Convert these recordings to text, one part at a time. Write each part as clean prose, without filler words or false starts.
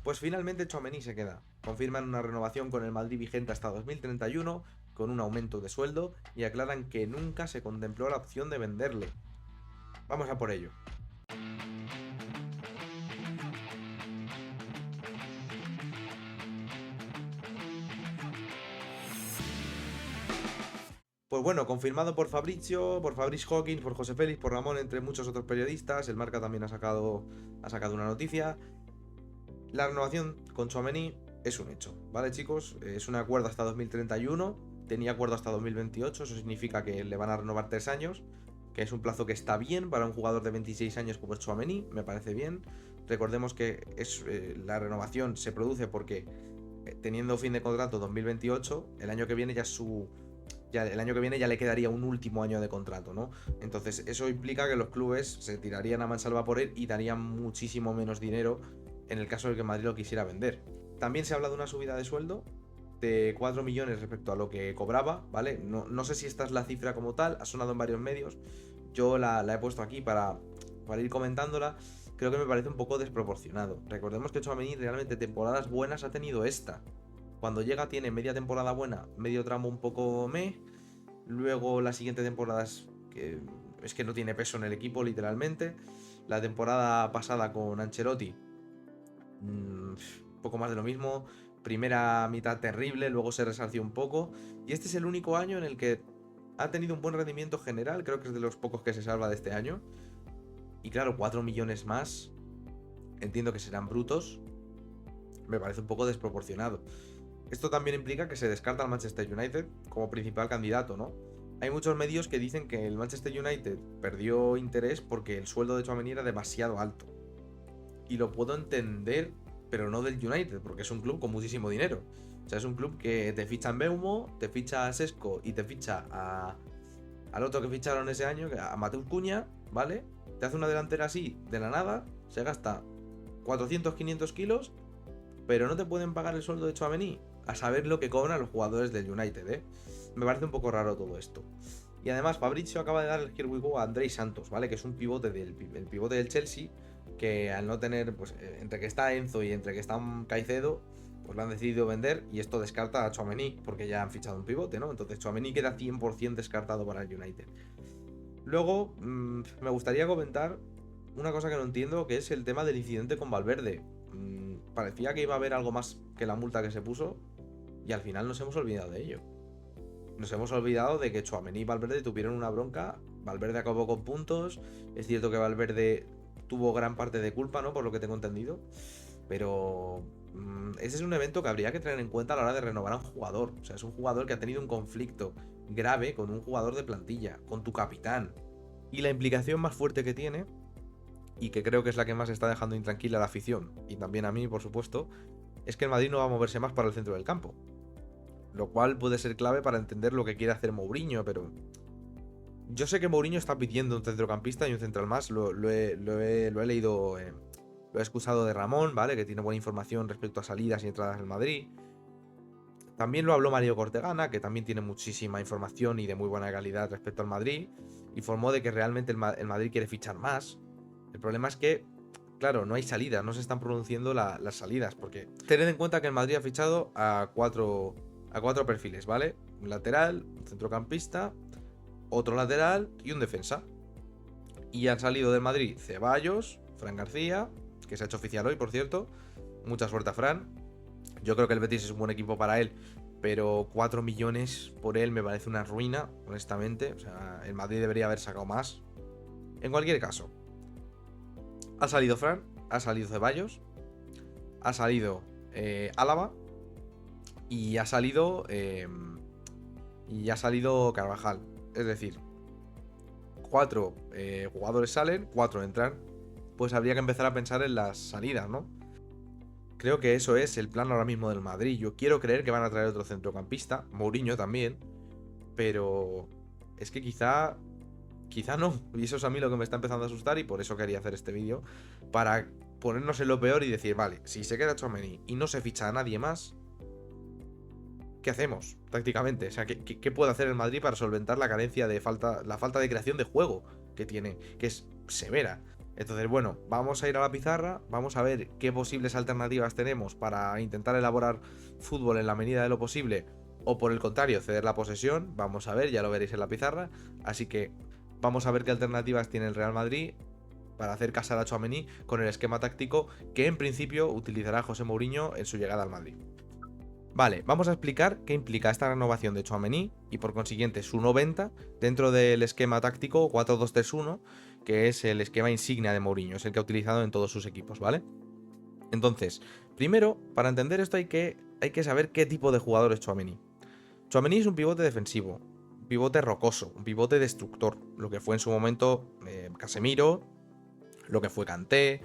Pues finalmente Tchouaméni se queda. Confirman una renovación con el Madrid vigente hasta 2031, con un aumento de sueldo, y aclaran que nunca se contempló la opción de venderle. Vamos a por ello. Pues bueno, confirmado por Fabrizio, por Fabrice Hawkins, por José Félix, por Ramón, entre muchos otros periodistas. El Marca también ha sacado una noticia. La renovación con Tchouaméni es un hecho, ¿vale, chicos? Es un acuerdo hasta 2031, tenía acuerdo hasta 2028, eso significa que le van a renovar 3 años, que es un plazo que está bien para un jugador de 26 años como es Tchouaméni, me parece bien. Recordemos que la renovación se produce porque teniendo fin de contrato 2028, el año que viene el año que viene ya le quedaría un último año de contrato, ¿no? Entonces eso implica que los clubes se tirarían a mansalva por él y darían muchísimo menos dinero en el caso de que Madrid lo quisiera vender. También se habla de una subida de sueldo de 4 millones respecto a lo que cobraba, ¿vale? No sé si esta es la cifra como tal, ha sonado en varios medios, yo la he puesto aquí para ir comentándola. Creo que me parece un poco desproporcionado. Recordemos que Tchouaméni realmente temporadas buenas ha tenido esta. Cuando llega tiene media temporada buena, medio tramo un poco luego la siguiente temporada es que no tiene peso en el equipo literalmente. La temporada pasada con Ancelotti, poco más de lo mismo. Primera mitad terrible, luego se resarció un poco. Y este es el único año en el que ha tenido un buen rendimiento general, creo que es de los pocos que se salva de este año. Y claro, 4 millones más, entiendo que serán brutos, me parece un poco desproporcionado. Esto también implica que se descarta al Manchester United como principal candidato, ¿no? Hay muchos medios que dicen que el Manchester United perdió interés porque el sueldo de Tchouaméni era demasiado alto. Y lo puedo entender, pero no del United, porque es un club con muchísimo dinero. O sea, es un club que te ficha en Beumo, te ficha a Sesco y te ficha al otro que ficharon ese año, a Mateus Cuña, ¿vale? Te hace una delantera así, de la nada, se gasta 400, 500 kilos, pero no te pueden pagar el sueldo de Tchouaméni. A saber lo que cobran los jugadores del United, ¿eh? Me parece un poco raro todo esto. Y además, Fabrizio acaba de dar el Here We Go a Andrei Santos, ¿vale? Que es un pivote el pivote del Chelsea, que al no tener, pues, entre que está Enzo y entre que está Caicedo, pues lo han decidido vender y esto descarta a Tchouaméni, porque ya han fichado un pivote, ¿no? Entonces Tchouaméni queda 100% descartado para el United. Luego, me gustaría comentar una cosa que no entiendo, que es el tema del incidente con Valverde. Parecía que iba a haber algo más que la multa que se puso y al final nos hemos olvidado de ello. Nos hemos olvidado de que Tchouaméni y Valverde tuvieron una bronca. Valverde acabó con puntos. Es cierto que Valverde tuvo gran parte de culpa, ¿no? Por lo que tengo entendido. Pero ese es un evento que habría que tener en cuenta a la hora de renovar a un jugador. O sea, es un jugador que ha tenido un conflicto grave con un jugador de plantilla, con tu capitán. Y la implicación más fuerte que tiene, y que creo que es la que más está dejando intranquila a la afición, y también a mí, por supuesto, es que el Madrid no va a moverse más para el centro del campo. Lo cual puede ser clave para entender lo que quiere hacer Mourinho, pero yo sé que Mourinho está pidiendo un centrocampista y un central más, lo he leído, lo he excusado de Ramón, ¿vale? Que tiene buena información respecto a salidas y entradas del Madrid. También lo habló Mario Cortegana, que también tiene muchísima información y de muy buena calidad respecto al Madrid. Informó de que realmente el Madrid quiere fichar más. El problema es que, claro, no hay salidas, no se están pronunciando las salidas, porque tened en cuenta que el Madrid ha fichado a cuatro perfiles, ¿vale? Un lateral, un centrocampista, otro lateral y un defensa. Y han salido del Madrid Ceballos, Fran García, que se ha hecho oficial hoy, por cierto. Mucha suerte a Fran. Yo creo que el Betis es un buen equipo para él, pero 4 millones por él me parece una ruina, honestamente. O sea, el Madrid debería haber sacado más. En cualquier caso, ha salido Fran, ha salido Ceballos, ha salido Álava y ha salido Carvajal. Es decir, 4 jugadores salen, 4 entran. Pues habría que empezar a pensar en las salidas, ¿no? Creo que eso es el plan ahora mismo del Madrid. Yo quiero creer que van a traer otro centrocampista, Mourinho también, pero es que quizá no. Y eso es a mí lo que me está empezando a asustar y por eso quería hacer este vídeo, para ponernos en lo peor y decir, vale, si se queda Tchouaméni y no se ficha a nadie más, ¿qué hacemos tácticamente? O sea, ¿qué puede hacer el Madrid para solventar la carencia la falta de creación de juego que tiene, que es severa? Entonces, bueno, vamos a ir a la pizarra, vamos a ver qué posibles alternativas tenemos para intentar elaborar fútbol en la medida de lo posible, o por el contrario, ceder la posesión. Vamos a ver, ya lo veréis en la pizarra. Así que vamos a ver qué alternativas tiene el Real Madrid para hacer casar a Tchouaméni con el esquema táctico que en principio utilizará José Mourinho en su llegada al Madrid. Vale, vamos a explicar qué implica esta renovación de Tchouaméni y por consiguiente su 90 dentro del esquema táctico 4-2-3-1, que es el esquema insignia de Mourinho, es el que ha utilizado en todos sus equipos, ¿vale? Entonces, primero, para entender esto hay que saber qué tipo de jugador es Tchouaméni. Tchouaméni es un pivote defensivo, un pivote rocoso, un pivote destructor, lo que fue en su momento Casemiro, lo que fue Kanté,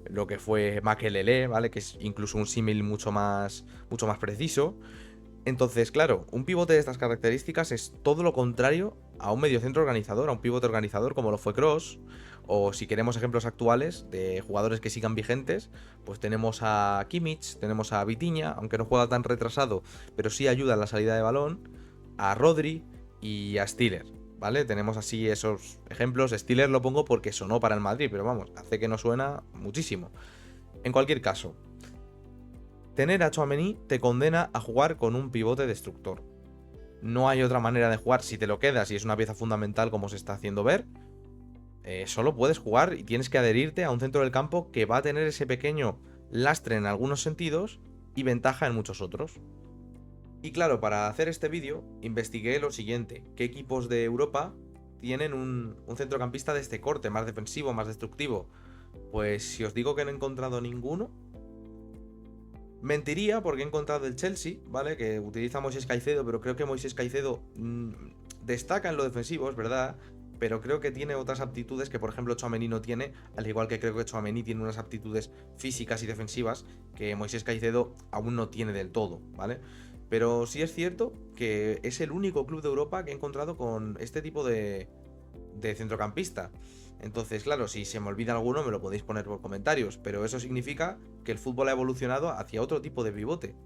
lo que fue Makelele, ¿vale? Que es incluso un símil mucho más preciso. Entonces, claro, un pivote de estas características es todo lo contrario a un mediocentro organizador, a un pivote organizador como lo fue Kroos, o si queremos ejemplos actuales de jugadores que sigan vigentes, pues tenemos a Kimmich, tenemos a Vitinha, aunque no juega tan retrasado, pero sí ayuda en la salida de balón, a Rodri y a Stiller, ¿vale? Tenemos así esos ejemplos. Stiller lo pongo porque sonó para el Madrid, pero vamos, hace que no suena muchísimo. En cualquier caso, tener a Tchouaméni te condena a jugar con un pivote destructor. No hay otra manera de jugar si te lo quedas y es una pieza fundamental como se está haciendo ver. Solo puedes jugar y tienes que adherirte a un centro del campo que va a tener ese pequeño lastre en algunos sentidos y ventaja en muchos otros. Y claro, para hacer este vídeo investigué lo siguiente: ¿qué equipos de Europa tienen un centrocampista de este corte, más defensivo, más destructivo? Pues si os digo que no he encontrado ninguno, mentiría, porque he encontrado el Chelsea, ¿vale? Que utiliza a Moisés Caicedo, pero creo que Moisés Caicedo destaca en lo defensivo, es verdad, pero creo que tiene otras aptitudes que, por ejemplo, Tchouaméni no tiene, al igual que creo que Tchouaméni tiene unas aptitudes físicas y defensivas que Moisés Caicedo aún no tiene del todo, ¿vale? Pero sí es cierto que es el único club de Europa que he encontrado con este tipo de centrocampista. Entonces, claro, si se me olvida alguno me lo podéis poner por comentarios, pero eso significa que el fútbol ha evolucionado hacia otro tipo de pivote.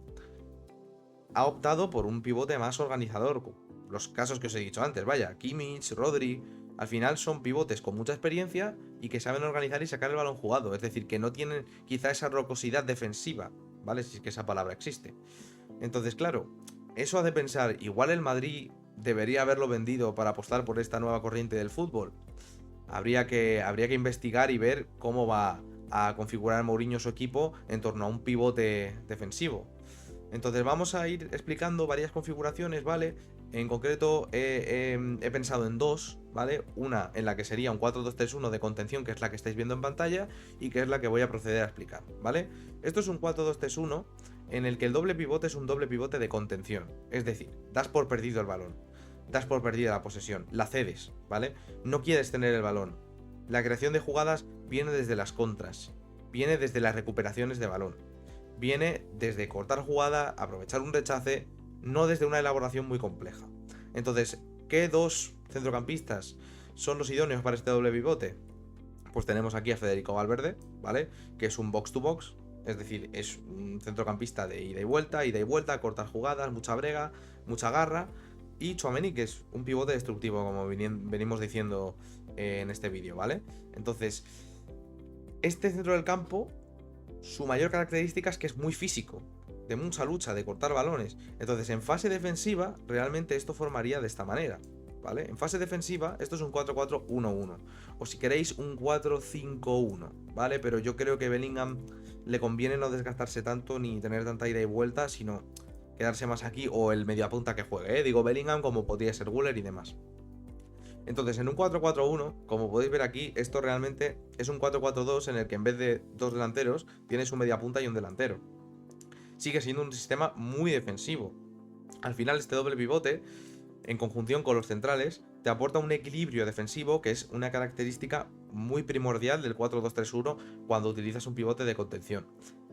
Ha optado por un pivote más organizador. Los casos que os he dicho antes, vaya, Kimmich, Rodri, al final son pivotes con mucha experiencia y que saben organizar y sacar el balón jugado. Es decir, que no tienen quizá esa rocosidad defensiva, ¿vale? Si es que esa palabra existe. Entonces, claro, eso hace pensar, igual el Madrid debería haberlo vendido para apostar por esta nueva corriente del fútbol. Habría que investigar y ver cómo va a configurar Mourinho su equipo en torno a un pivote defensivo. Entonces vamos a ir explicando varias configuraciones, ¿vale? En concreto he pensado en dos, ¿vale? Una en la que sería un 4-2-3-1 de contención, que es la que estáis viendo en pantalla, y que es la que voy a proceder a explicar, ¿vale? Esto es un 4-2-3-1 en el que el doble pivote es un doble pivote de contención. Es decir, das por perdido el balón, das por perdida la posesión, la cedes, ¿vale? No quieres tener el balón. La creación de jugadas viene desde las contras, viene desde las recuperaciones de balón, viene desde cortar jugada, aprovechar un rechace, no desde una elaboración muy compleja. Entonces, ¿qué dos centrocampistas son los idóneos para este doble pivote? Pues tenemos aquí a Federico Valverde, ¿vale? Que es un box to box, es decir, es un centrocampista de ida y vuelta, cortar jugadas, mucha brega, mucha garra. Y Tchouaméni, que es un pivote destructivo, como venimos diciendo en este vídeo, ¿vale? Entonces, este centro del campo, su mayor característica es que es muy físico, de mucha lucha, de cortar balones. Entonces, en fase defensiva, realmente esto formaría de esta manera, ¿vale? En fase defensiva, esto es un 4-4-1-1. O si queréis, un 4-5-1, ¿vale? Pero yo creo que Bellingham le conviene no desgastarse tanto ni tener tanta ida y vuelta, sino quedarse más aquí, o el mediapunta que juegue, ¿eh? Digo Bellingham, como podría ser Güler y demás. Entonces, en un 4-4-1, como podéis ver aquí, esto realmente es un 4-4-2 en el que en vez de dos delanteros, tienes un mediapunta y un delantero. Sigue siendo un sistema muy defensivo. Al final, este doble pivote, en conjunción con los centrales, te aporta un equilibrio defensivo que es una característica muy primordial del 4-2-3-1 cuando utilizas un pivote de contención.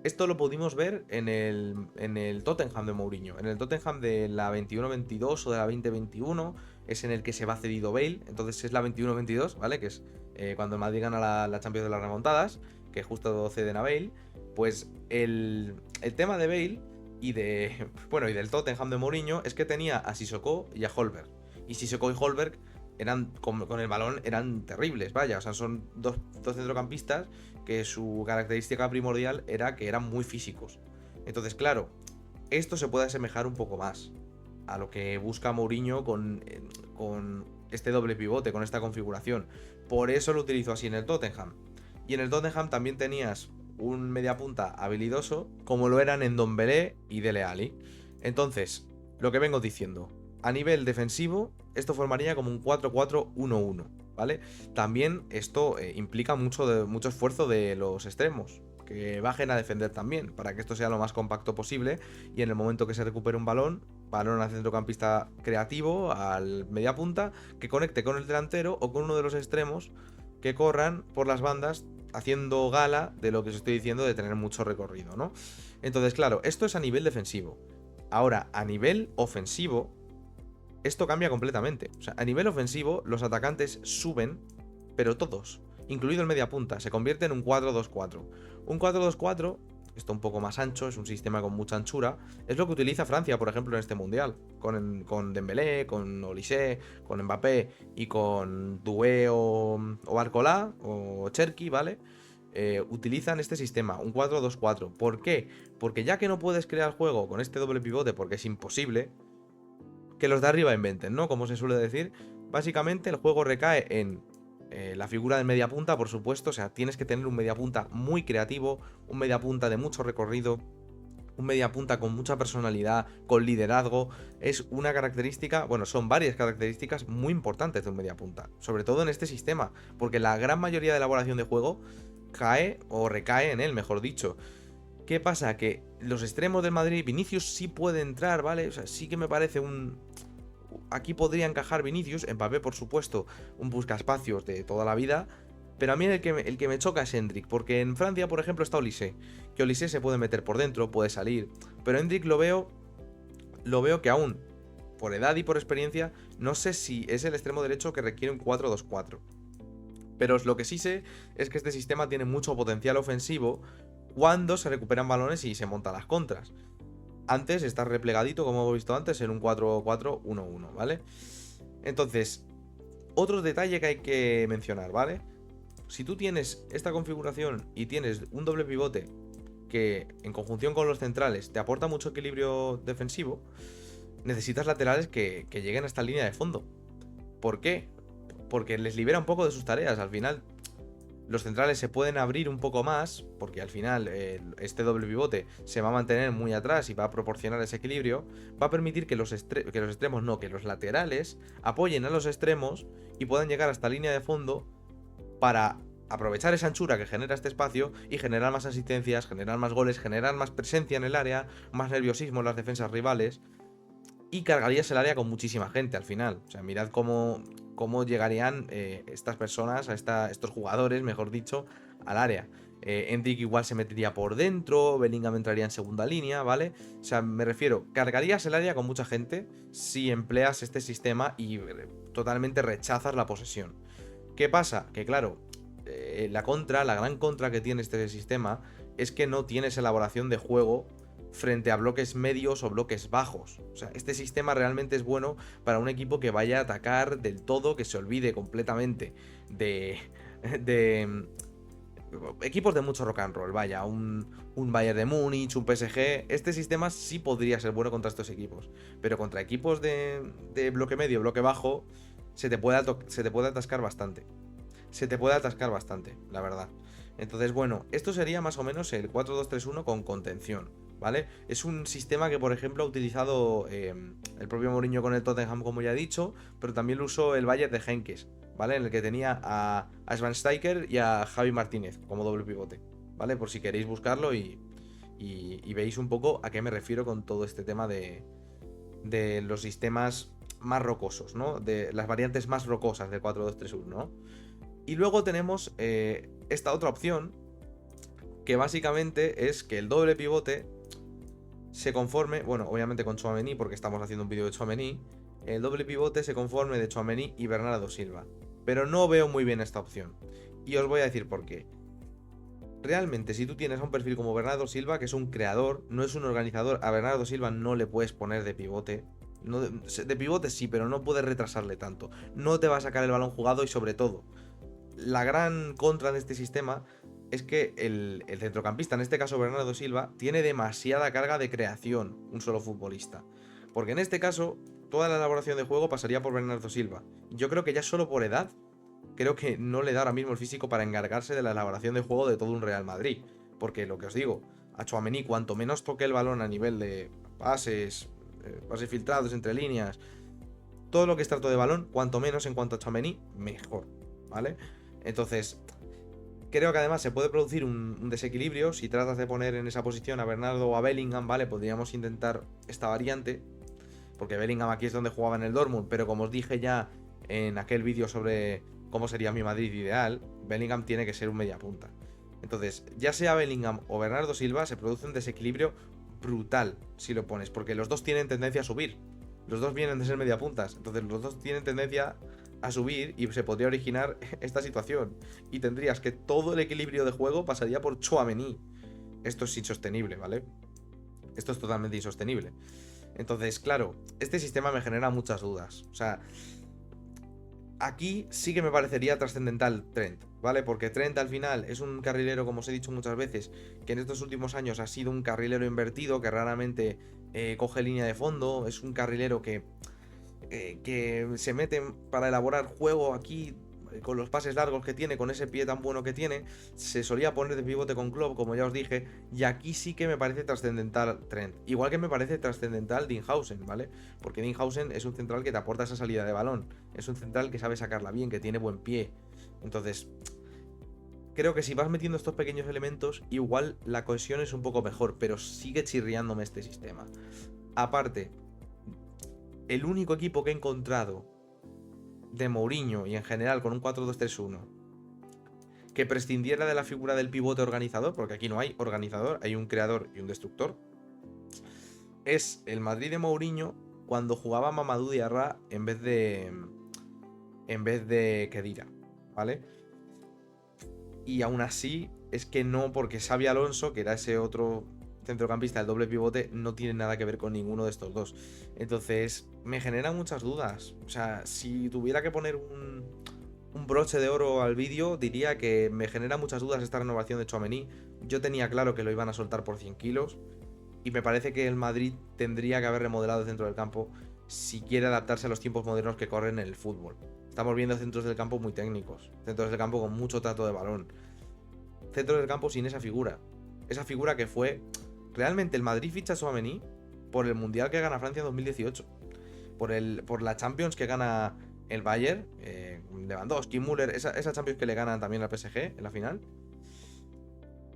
Esto lo pudimos ver en el Tottenham de Mourinho. En el Tottenham de la 21-22 o de la 20-21 es en el que se va cedido Bale. Entonces es la 21-22, ¿vale? Que es cuando el Madrid gana la Champions de las remontadas, que justo ceden a Bale. Pues el tema de Bale y del Tottenham de Mourinho es que tenía a Sissoko y a Holberg. Y Sissoko y Holberg con el balón eran terribles, vaya. O sea, son dos centrocampistas que su característica primordial era que eran muy físicos. Entonces, claro, esto se puede asemejar un poco más a lo que busca Mourinho con este doble pivote, con esta configuración. Por eso lo utilizó así en el Tottenham. Y en el Tottenham también tenías un mediapunta habilidoso, como lo eran en Ndombele y Dele Alli. Entonces, lo que vengo diciendo, a nivel defensivo, esto formaría como un 4-4-1-1, ¿vale? También esto implica mucho esfuerzo de los extremos, que bajen a defender también, para que esto sea lo más compacto posible y en el momento que se recupere un balón al centrocampista creativo, al mediapunta, que conecte con el delantero o con uno de los extremos que corran por las bandas haciendo gala de lo que os estoy diciendo de tener mucho recorrido, ¿no? Entonces, claro, esto es a nivel defensivo. Ahora, a nivel ofensivo, esto cambia completamente. O sea, a nivel ofensivo, los atacantes suben, pero todos, incluido el mediapunta, se convierte en un 4-2-4. Un 4-2-4, esto un poco más ancho, es un sistema con mucha anchura, es lo que utiliza Francia, por ejemplo, en este mundial. Con Dembélé, con Olise, con Mbappé y con Doué o Barcola o Cherki, ¿vale? Utilizan este sistema, un 4-2-4. ¿Por qué? Porque ya que no puedes crear juego con este doble pivote, porque es imposible, que los de arriba inventen, ¿no? Como se suele decir, básicamente el juego recae en la figura del mediapunta, por supuesto, o sea, tienes que tener un mediapunta muy creativo, un mediapunta de mucho recorrido, un mediapunta con mucha personalidad, con liderazgo. Es una característica, bueno, son varias características muy importantes de un mediapunta, sobre todo en este sistema, porque la gran mayoría de elaboración de juego cae o recae en él, mejor dicho. ¿Qué pasa? Que los extremos del Madrid, Vinicius sí puede entrar, ¿vale? O sea, sí que me parece un... Aquí podría encajar Vinicius, Mbappé por supuesto, un buscaespacios de toda la vida, pero a mí el que me choca es Endrick, porque en Francia, por ejemplo, está Olise, que Olise se puede meter por dentro, puede salir, pero Endrick lo veo que aún, por edad y por experiencia, no sé si es el extremo derecho que requiere un 4-2-4. Pero lo que sí sé es que este sistema tiene mucho potencial ofensivo cuando se recuperan balones y se montan las contras. Antes está replegadito, como hemos visto antes, en un 4-4-1-1, ¿vale? Entonces, otro detalle que hay que mencionar, ¿vale? Si tú tienes esta configuración y tienes un doble pivote que en conjunción con los centrales te aporta mucho equilibrio defensivo, necesitas laterales que lleguen a esta línea de fondo. ¿Por qué? Porque les libera un poco de sus tareas. Al final, los centrales se pueden abrir un poco más, porque al final este doble pivote se va a mantener muy atrás y va a proporcionar ese equilibrio. Va a permitir que los extremos, no, que los laterales apoyen a los extremos y puedan llegar hasta línea de fondo para aprovechar esa anchura que genera este espacio y generar más asistencias, generar más goles, generar más presencia en el área, más nerviosismo en las defensas rivales. Y cargarías el área con muchísima gente al final. O sea, mirad cómo llegarían estas personas, estos jugadores, mejor dicho, al área. Endrick igual se metería por dentro, Bellingham entraría en segunda línea, ¿vale? O sea, me refiero, cargarías el área con mucha gente si empleas este sistema y totalmente rechazas la posesión. ¿Qué pasa? Que claro, la gran contra que tiene este sistema es que no tienes elaboración de juego frente a bloques medios o bloques bajos. O sea, este sistema realmente es bueno para un equipo que vaya a atacar del todo, que se olvide completamente de equipos de mucho rock and roll, vaya, un Bayern de Múnich, un PSG. Este sistema sí podría ser bueno contra estos equipos, pero contra equipos de bloque medio, bloque bajo, se te puede atascar bastante. Se te puede atascar bastante, la verdad. Entonces, bueno, esto sería más o menos el 4-2-3-1 con contención, ¿vale? Es un sistema que, por ejemplo, ha utilizado el propio Mourinho con el Tottenham, como ya he dicho, pero también lo usó el Bayern de Henkes, ¿vale? En el que tenía a Schweinsteiger y a Javi Martínez como doble pivote, ¿vale? Por si queréis buscarlo y veis un poco a qué me refiero con todo este tema de los sistemas más rocosos, ¿no? De las variantes más rocosas del 4-2-3-1, ¿no? Y luego tenemos esta otra opción, que básicamente es que el doble pivote se conforme, bueno, obviamente con Tchouaméni, porque estamos haciendo un vídeo de Tchouaméni, el doble pivote se conforme de Tchouaméni y Bernardo Silva. Pero no veo muy bien esta opción. Y os voy a decir por qué. Realmente, si tú tienes a un perfil como Bernardo Silva, que es un creador, no es un organizador, a Bernardo Silva no le puedes poner de pivote, No, de pivote sí, pero no puedes retrasarle tanto. No te va a sacar el balón jugado y sobre todo, la gran contra de este sistema es que el centrocampista, en este caso Bernardo Silva, tiene demasiada carga de creación, un solo futbolista. Porque en este caso, toda la elaboración de juego pasaría por Bernardo Silva. Yo creo que ya solo por edad, creo que no le da ahora mismo el físico para encargarse de la elaboración de juego de todo un Real Madrid. Porque lo que os digo, a Tchouaméni, cuanto menos toque el balón a nivel de pases, pases filtrados entre líneas, todo lo que es trato de balón, cuanto menos en cuanto a Tchouaméni, mejor, ¿vale? Entonces, creo que además se puede producir un desequilibrio si tratas de poner en esa posición a Bernardo o a Bellingham, ¿vale? Podríamos intentar esta variante, porque Bellingham aquí es donde jugaba en el Dortmund, pero como os dije ya en aquel vídeo sobre cómo sería mi Madrid ideal, Bellingham tiene que ser un mediapunta. Entonces, ya sea Bellingham o Bernardo Silva, se produce un desequilibrio brutal si lo pones, porque los dos tienen tendencia a subir. Los dos vienen de ser mediapuntas, entonces los dos tienen tendencia a subir y se podría originar esta situación. Y tendrías que todo el equilibrio de juego pasaría por Tchouaméni. Esto es insostenible, ¿vale? Esto es totalmente insostenible. Entonces, claro, este sistema me genera muchas dudas. O sea, aquí sí que me parecería trascendental Trent, ¿vale? Porque Trent al final es un carrilero, como os he dicho muchas veces, que en estos últimos años ha sido un carrilero invertido, que raramente coge línea de fondo, es un carrilero que se mete para elaborar juego aquí con los pases largos que tiene, con ese pie tan bueno que tiene. Se solía poner de pivote con Klopp, como ya os dije, y aquí sí que me parece trascendental Trent. Igual que me parece trascendental Dinhausen, ¿vale? Porque Dinhausen es un central que te aporta esa salida de balón, es un central que sabe sacarla bien, que tiene buen pie. Entonces, creo que si vas metiendo estos pequeños elementos, igual la cohesión es un poco mejor, pero sigue chirriándome este sistema. Aparte, el único equipo que he encontrado de Mourinho y en general con un 4-2-3-1 que prescindiera de la figura del pivote organizador, porque aquí no hay organizador, hay un creador y un destructor, es el Madrid de Mourinho cuando jugaba Mamadou Diarra en vez de Khedira, ¿vale? Y aún así es que no, porque Xabi Alonso, que era ese otro centrocampista del doble pivote, no tiene nada que ver con ninguno de estos dos. Entonces, me genera muchas dudas. O sea, si tuviera que poner un broche de oro al vídeo, diría que me genera muchas dudas esta renovación de Tchouaméni. Yo tenía claro que lo iban a soltar por 100 kilos. Y me parece que el Madrid tendría que haber remodelado el centro del campo si quiere adaptarse a los tiempos modernos que corren en el fútbol. Estamos viendo centros del campo muy técnicos, centros del campo con mucho trato de balón, centros del campo sin esa figura. Esa figura que fue... Realmente el Madrid ficha a Tchouaméni por el Mundial que gana Francia en 2018. Por la Champions que gana el Bayern, Lewandowski, Müller, esa Champions que le ganan también al PSG en la final.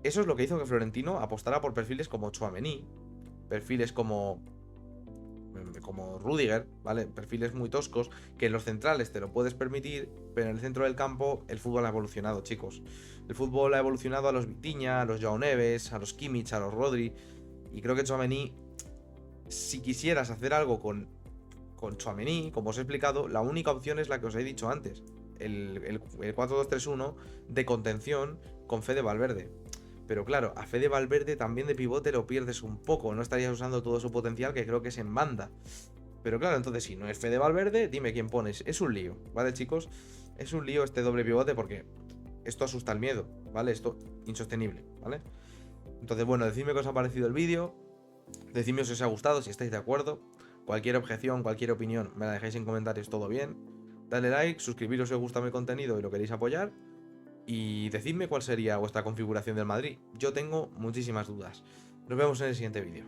Eso es lo que hizo que Florentino apostara por perfiles como Tchouaméni, perfiles como Rudiger, ¿vale? Perfiles muy toscos, que en los centrales te lo puedes permitir, pero en el centro del campo el fútbol ha evolucionado, chicos. El fútbol ha evolucionado a los Vitinha, a los Joao Neves, a los Kimmich, a los Rodri, y creo que Tchouaméni, si quisieras hacer algo con Tchouaméni, como os he explicado, la única opción es la que os he dicho antes, el 4-2-3-1 de contención con Fede Valverde. Pero claro, a Fede Valverde también de pivote lo pierdes un poco, no estarías usando todo su potencial, que creo que es en banda. Pero claro, entonces si no es Fede Valverde, dime quién pones. Es un lío, ¿vale, chicos? Es un lío este doble pivote porque esto asusta el miedo, ¿vale? Esto insostenible, ¿vale? Entonces, bueno, decidme qué os ha parecido el vídeo, decidme si os ha gustado, si estáis de acuerdo. Cualquier objeción, cualquier opinión, me la dejáis en comentarios, todo bien. Dale like, suscribiros si os gusta mi contenido y lo queréis apoyar. Y decidme cuál sería vuestra configuración del Madrid. Yo tengo muchísimas dudas. Nos vemos en el siguiente vídeo.